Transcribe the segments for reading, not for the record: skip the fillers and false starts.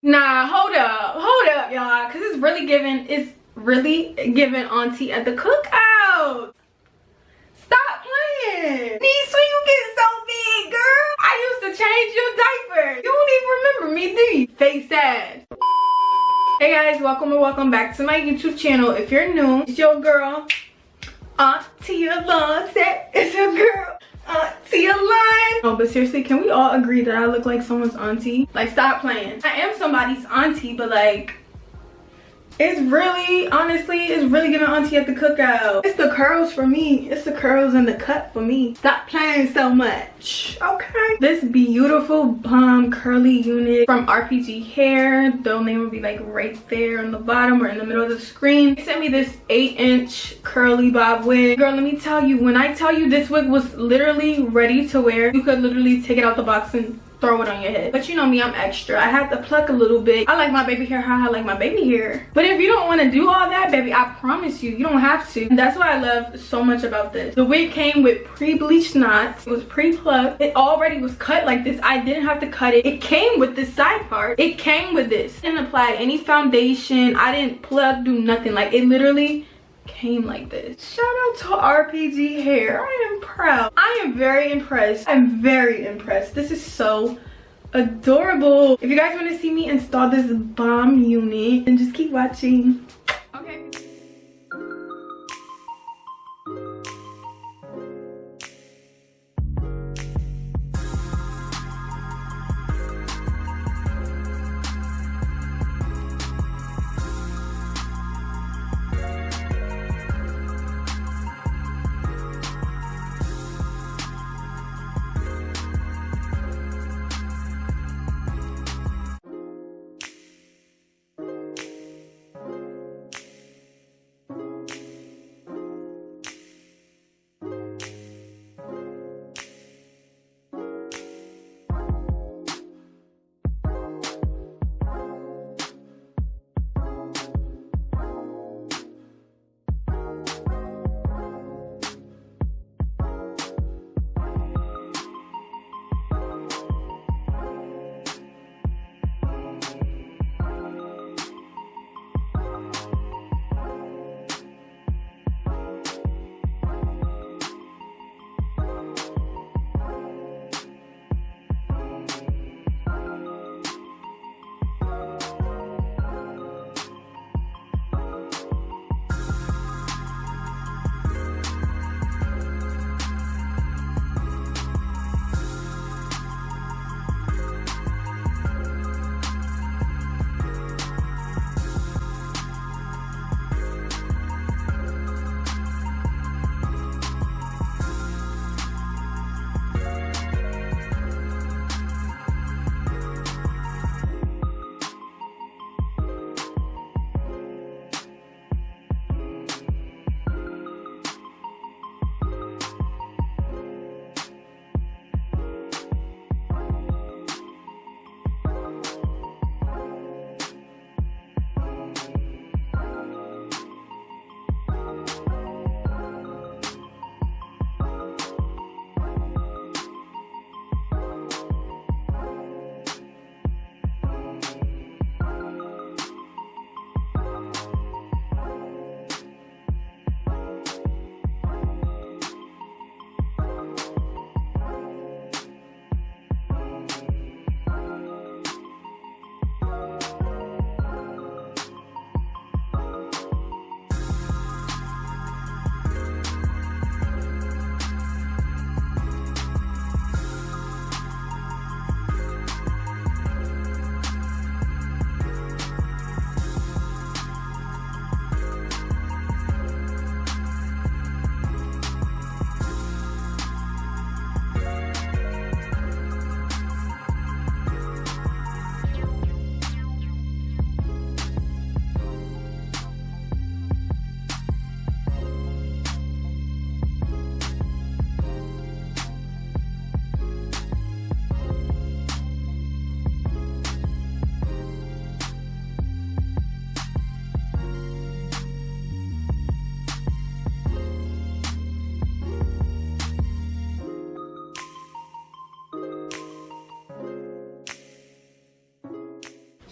Nah, hold up, y'all, because it's really giving auntie at the cookout. Stop playing. These when you get so big, girl. I used to change your diaper. You don't even remember me, do you? Face sad. Hey guys, welcome back to my YouTube channel. If you're new, it's your girl, Auntie Alonce. It's your girl, Auntie Alonce. Oh, but seriously, can we all agree that I look like someone's auntie? Like, stop playing. I am somebody's auntie, but like, it's really, honestly, it's really giving auntie at the cookout. It's the curls for me. It's the curls and the cut for me. Stop playing so much, okay? This beautiful bomb curly unit from RPG Hair. The name will be like right there on the bottom or in the middle of the screen. They sent me this 8-inch curly bob wig. Girl, let me tell you, when I tell you this wig was literally ready to wear, you could literally take it out the box and throw it on your head. But you know me, I'm extra. I had to pluck a little bit. I like my baby hair how I like my baby hair. But if you don't want to do all that, baby, I promise you, you don't have to. And that's what I love so much about this. The wig came with pre-bleached knots. It was pre-plucked. It already was cut like this. I didn't have to cut it. It came with this side part. It came with this. I didn't apply any foundation. I didn't plug, do nothing. Like, it literally came like this. Shout out to RPG Hair. I am proud. I am very impressed. I'm very impressed. This is so adorable. If you guys want to see me install this bomb unit, then just keep watching. Okay.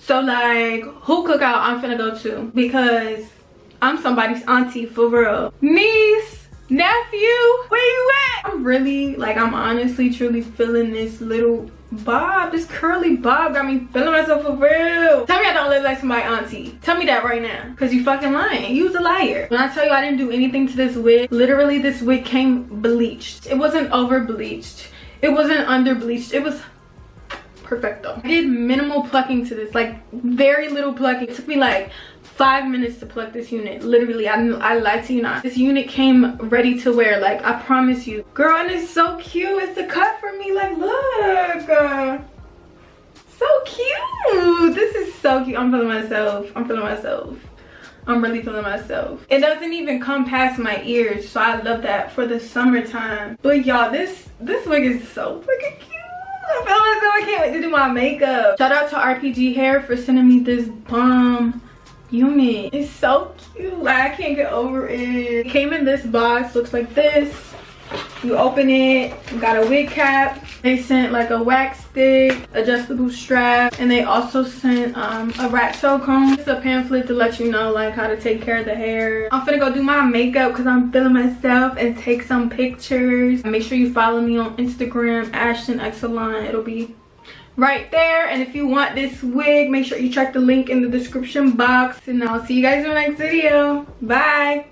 So like, who cookout I'm finna go to? Because I'm somebody's auntie for real. Niece, nephew, where you at? I'm honestly truly feeling this little bob. This curly bob got me feeling myself for real. Tell me I don't look like somebody's auntie. Tell me that right now, because you fucking lying. You was a liar. When I tell you I didn't do anything to this wig, literally this wig came bleached. It wasn't over bleached. It wasn't under bleached. It was perfecto. I did minimal plucking to this, like very little plucking. It took me like 5 minutes to pluck this unit. Literally, I lied to you not. This unit came ready to wear, like I promise you. Girl, and it's so cute. It's the cut for me. Like, look. So cute. This is so cute. I'm feeling myself. I'm feeling myself. I'm really feeling myself. It doesn't even come past my ears, so I love that for the summertime. But y'all, this wig is so freaking cute. I feel myself. I can't wait to do my makeup. Shout out to RPG Hair for sending me this bomb unit. It's so cute. Like, I can't get over it. It came in this box. Looks like this. You open it, got a wig cap. They sent like a wax stick, adjustable strap, and they also sent a rat tail comb. It's a pamphlet to let you know like how to take care of the hair. I'm finna go do my makeup because I'm feeling myself and take some pictures. Make sure you follow me on Instagram, Ashton X Salon. It'll be right there. And if you want this wig, make sure you check the link in the description box. And I'll see you guys in the next video. Bye.